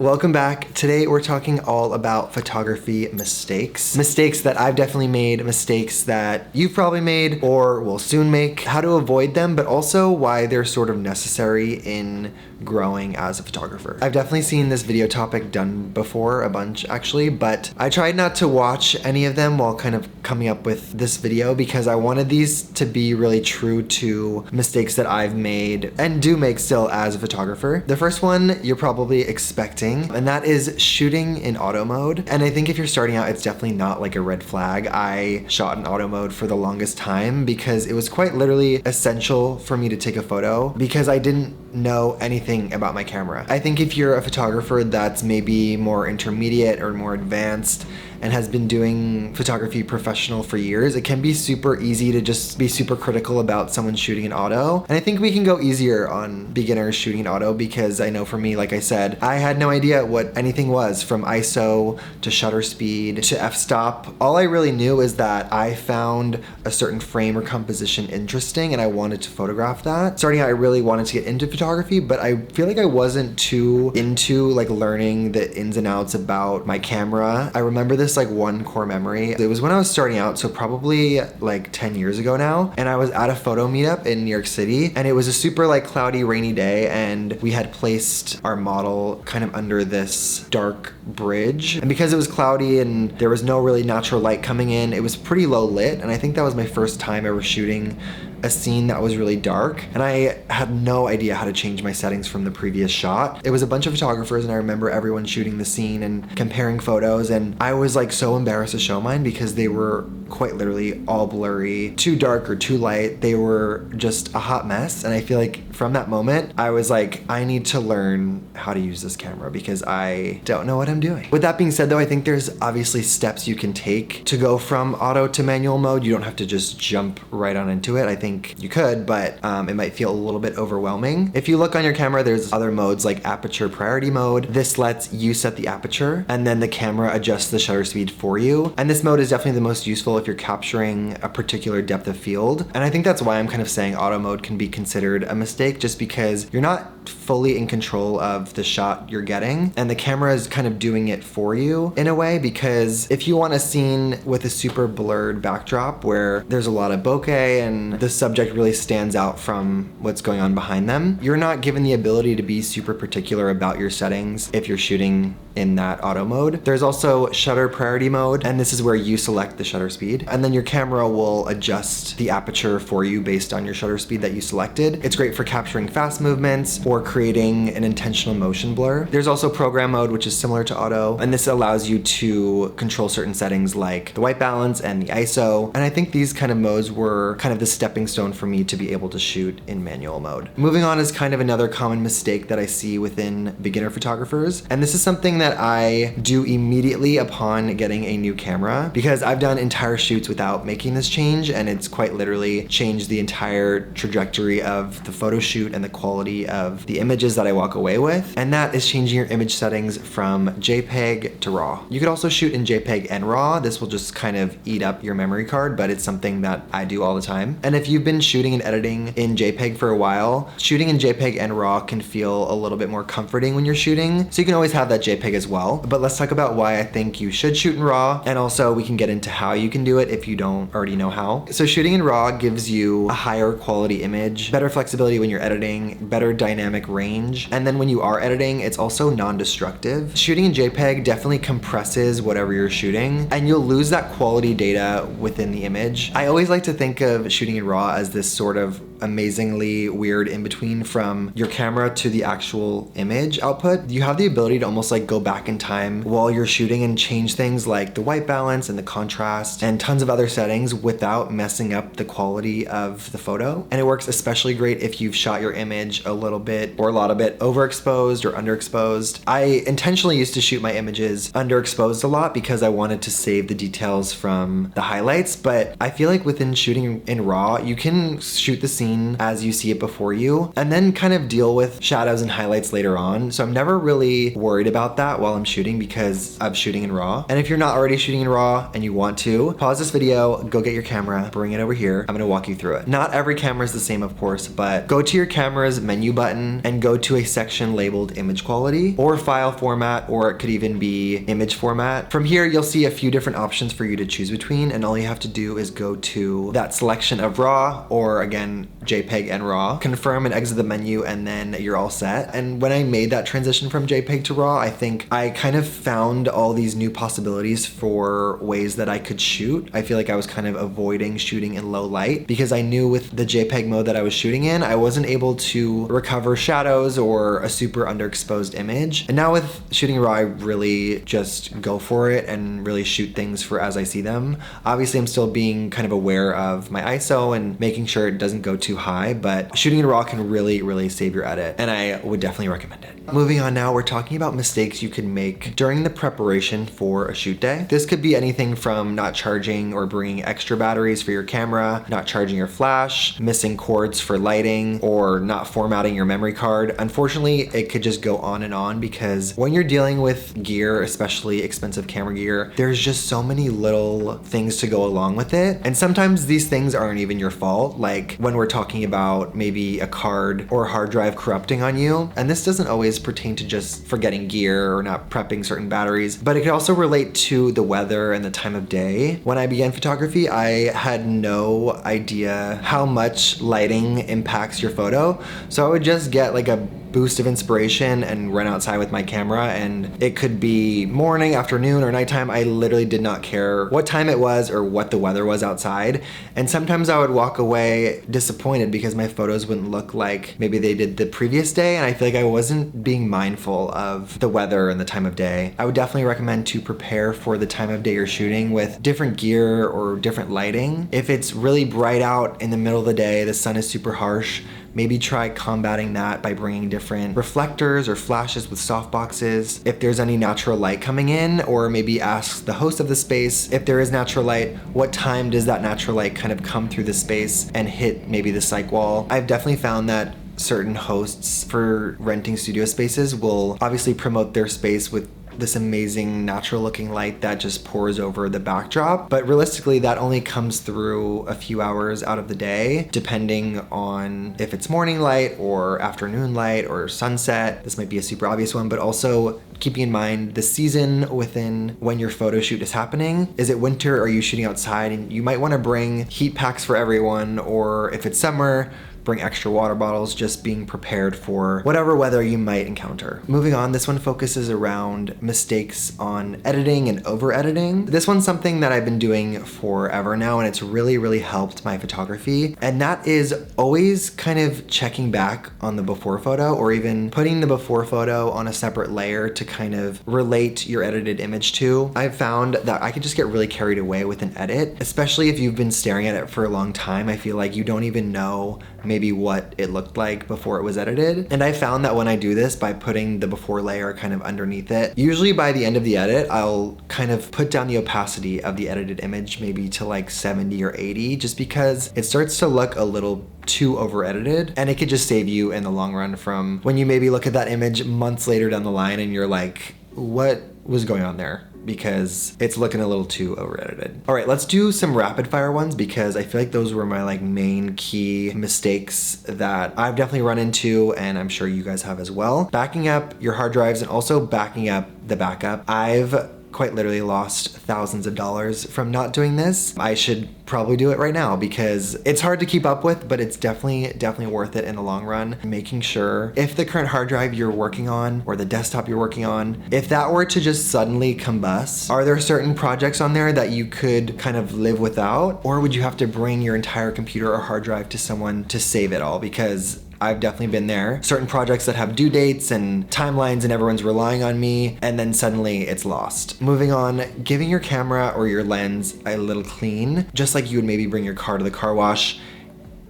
Welcome back. Today we're talking all about photography mistakes. Mistakes that I've definitely made, mistakes that you've probably made or will soon make, how to avoid them, but also why they're sort of necessary in growing as a photographer. I've definitely seen this video topic done before, a bunch actually, but I tried not to watch any of them while kind of coming up with this video because I wanted these to be really true to mistakes that I've made and do make still as a photographer. The first one you're probably expecting, and that is shooting in auto mode. And I think if you're starting out, it's definitely not like a red flag. I shot in auto mode for the longest time because it was quite literally essential for me to take a photo because I didn't know anything about my camera. I think if you're a photographer that's maybe more intermediate or more advanced and has been doing photography professional for years, it can be super easy to just be super critical about someone shooting in auto. And I think we can go easier on beginners shooting in auto because I know for me, like I said, I had no idea what anything was, from ISO to shutter speed to f-stop. All I really knew is that I found a certain frame or composition interesting and I wanted to photograph that. Starting out, I really wanted to get into photography, but I feel like I wasn't too into like learning the ins and outs about my camera. I remember this like one core memory. It was when I was starting out, so probably like 10 years ago now, and I was at a photo meetup in New York City, and it was a super like cloudy, rainy day, and we had placed our model kind of under this dark bridge. And because it was cloudy and there was no really natural light coming in, it was pretty low lit, and I think that was my first time ever shooting a scene that was really dark, and I had no idea how to change my settings from the previous shot. It was a bunch of photographers and I remember everyone shooting the scene and comparing photos, and I was like so embarrassed to show mine because they were quite literally all blurry, too dark or too light. They were just a hot mess, and I feel like from that moment I was like, I need to learn how to use this camera because I don't know what I'm doing. With that being said though, I think there's obviously steps you can take to go from auto to manual mode. You don't have to just jump right on into it. I think you could, but it might feel a little bit overwhelming. If you look on your camera, there's other modes like aperture priority mode. This lets you set the aperture and then the camera adjusts the shutter speed for you. And this mode is definitely the most useful if you're capturing a particular depth of field. And I think that's why I'm kind of saying auto mode can be considered a mistake, just because you're not fully in control of the shot you're getting and the camera is kind of doing it for you in a way, because if you want a scene with a super blurred backdrop where there's a lot of bokeh and the subject really stands out from what's going on behind them, you're not given the ability to be super particular about your settings if you're shooting in that auto mode. There's also shutter priority mode, and this is where you select the shutter speed and then your camera will adjust the aperture for you based on your shutter speed that you selected. It's great for capturing fast movements or creating an intentional motion blur. There's also program mode, which is similar to auto, and this allows you to control certain settings like the white balance and the ISO. And I think these kind of modes were kind of the stepping stone for me to be able to shoot in manual mode. Moving on is kind of another common mistake that I see within beginner photographers, and this is something that I do immediately upon getting a new camera, because I've done entire shoots without making this change, and it's quite literally changed the entire trajectory of the photo shoot and the quality of the images that I walk away with, and that is changing your image settings from JPEG to RAW. You could also shoot in JPEG and RAW. This will just kind of eat up your memory card, but it's something that I do all the time. And if you've been shooting and editing in JPEG for a while, shooting in JPEG and RAW can feel a little bit more comforting when you're shooting, so you can always have that JPEG as well. But let's talk about why I think you should shoot in RAW, and also we can get into how you can do it if you don't already know how. So shooting in RAW gives you a higher quality image, better flexibility when you're editing, better dynamic range, and then when you are editing, it's also non-destructive. Shooting in JPEG definitely compresses whatever you're shooting, and you'll lose that quality data within the image. I always like to think of shooting in RAW as this sort of amazingly weird in-between from your camera to the actual image output. You have the ability to almost like go back in time while you're shooting and change things like the white balance and the contrast and tons of other settings without messing up the quality of the photo. And it works especially great if you've shot your image a little bit or a lot of it overexposed or underexposed. I intentionally used to shoot my images underexposed a lot because I wanted to save the details from the highlights, but I feel like within shooting in RAW, you can shoot the scene scene as you see it before you, and then kind of deal with shadows and highlights later on. So I'm never really worried about that while I'm shooting because I'm shooting in RAW. And if you're not already shooting in RAW and you want to, pause this video, go get your camera, bring it over here. I'm gonna walk you through it. Not every camera is the same, of course, but go to your camera's menu button and go to a section labeled image quality or file format, or it could even be image format. From here, you'll see a few different options for you to choose between, and all you have to do is go to that selection of RAW, or again, JPEG and RAW, confirm and exit the menu, and then you're all set. And when I made that transition from JPEG to RAW, I think I kind of found all these new possibilities for ways that I could shoot. I feel like I was kind of avoiding shooting in low light because I knew with the JPEG mode that I was shooting in, I wasn't able to recover shadows or a super underexposed image. And now with shooting RAW, I really just go for it and really shoot things for as I see them. Obviously, I'm still being kind of aware of my ISO and making sure it doesn't go too high, but shooting in RAW can really save your edit, and I would definitely recommend it. Moving on now, we're talking about mistakes you can make during the preparation for a shoot day. This could be anything from not charging or bringing extra batteries for your camera, not charging your flash, missing cords for lighting, or not formatting your memory card. Unfortunately, it could just go on and on because when you're dealing with gear, especially expensive camera gear, there's just so many little things to go along with it. And sometimes these things aren't even your fault, like when we're talking about maybe a card or a hard drive corrupting on you. And this doesn't always pertain to just forgetting gear or not prepping certain batteries, but it could also relate to the weather and the time of day. When I began photography, I had no idea how much lighting impacts your photo. So I would just get like a boost of inspiration and run outside with my camera, and it could be morning, afternoon, or nighttime. I literally did not care what time it was or what the weather was outside. And sometimes I would walk away disappointed because my photos wouldn't look like maybe they did the previous day, and I feel like I wasn't being mindful of the weather and the time of day. I would definitely recommend to prepare for the time of day you're shooting with different gear or different lighting. If it's really bright out in the middle of the day, the sun is super harsh, maybe try combating that by bringing different reflectors or flashes with softboxes. If there's any natural light coming in, or maybe ask the host of the space, if there is natural light, what time does that natural light kind of come through the space and hit maybe the cyc wall? I've definitely found that certain hosts for renting studio spaces will obviously promote their space with this amazing natural looking light that just pours over the backdrop. But realistically, that only comes through a few hours out of the day, depending on if it's morning light or afternoon light or sunset. This might be a super obvious one, but also keeping in mind the season within when your photo shoot is happening. Is it winter? Are you shooting outside? And you might want to bring heat packs for everyone, or if it's summer, bring extra water bottles, just being prepared for whatever weather you might encounter. Moving on, this one focuses around mistakes on editing and over editing. This one's something that I've been doing forever now, and it's really helped my photography. And that is always kind of checking back on the before photo, or even putting the before photo on a separate layer to kind of relate your edited image to. I've found that I can just get really carried away with an edit, especially if you've been staring at it for a long time. I feel like you don't even know maybe what it looked like before it was edited. And I found that when I do this by putting the before layer kind of underneath it, usually by the end of the edit, I'll kind of put down the opacity of the edited image maybe to like 70 or 80, just because it starts to look a little too over edited, and it could just save you in the long run from when you maybe look at that image months later down the line and you're like, what was going on there? Because it's looking a little too over edited. All right, let's do some rapid fire ones, because I feel like those were my like main key mistakes that I've definitely run into, and I'm sure you guys have as well. Backing up your hard drives and also backing up the backup. I've quite literally lost thousands of dollars from not doing this. I should probably do it right now because it's hard to keep up with, but it's definitely worth it in the long run. Making sure if the current hard drive you're working on or the desktop you're working on, if that were to just suddenly combust, are there certain projects on there that you could kind of live without? Or would you have to bring your entire computer or hard drive to someone to save it all? Because I've definitely been there. Certain projects that have due dates and timelines and everyone's relying on me, and then suddenly it's lost. Moving on, giving your camera or your lens a little clean, just like you would maybe bring your car to the car wash.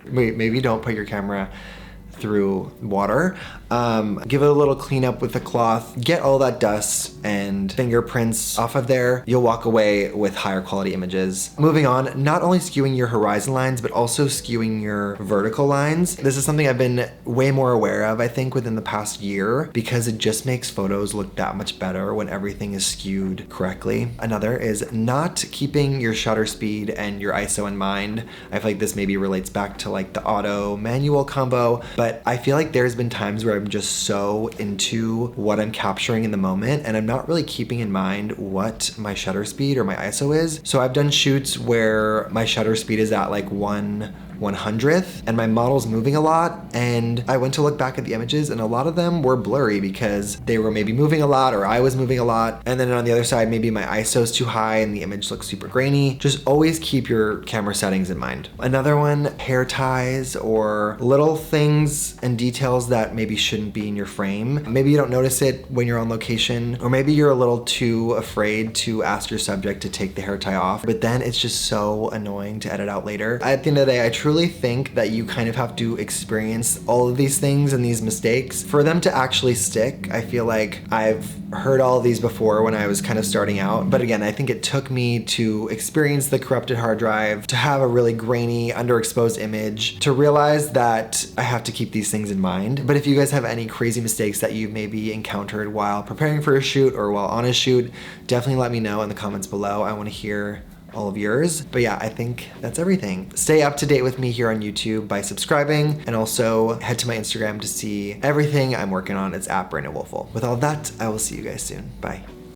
Maybe don't put your camera through water. Give it a little cleanup with a cloth, get all that dust and fingerprints off of there. You'll walk away with higher quality images. Moving on, not only skewing your horizon lines, but also skewing your vertical lines. This is something I've been way more aware of, I think, within the past year, because it just makes photos look that much better when everything is skewed correctly. Another is not keeping your shutter speed and your ISO in mind. I feel like this maybe relates back to like the auto manual combo, but I feel like there's been times where I'm just so into what I'm capturing in the moment and I'm not really keeping in mind what my shutter speed or my ISO is. So I've done shoots where my shutter speed is at like 1/100th and my model's moving a lot, and I went to look back at the images and a lot of them were blurry because they were maybe moving a lot or I was moving a lot, and then on the other side maybe my ISO is too high and the image looks super grainy. Just always keep your camera settings in mind. Another one, hair ties or little things and details that maybe shouldn't be in your frame. Maybe you don't notice it when you're on location, or maybe you're a little too afraid to ask your subject to take the hair tie off, but then it's just so annoying to edit out later. At the end of the day, I truly think that you kind of have to experience all of these things and these mistakes for them to actually stick. I feel like I've heard all of these before when I was kind of starting out, but again, I think it took me to experience the corrupted hard drive, to have a really grainy, underexposed image, to realize that I have to keep these things in mind. But if you guys have any crazy mistakes that you've maybe encountered while preparing for a shoot or while on a shoot, definitely let me know in the comments below. I want to hear all of yours. But yeah, I think that's everything. Stay up to date with me here on YouTube by subscribing, and also head to my Instagram to see everything I'm working on. It's @BrandonWoelfel. With all of that, I will see you guys soon. Bye.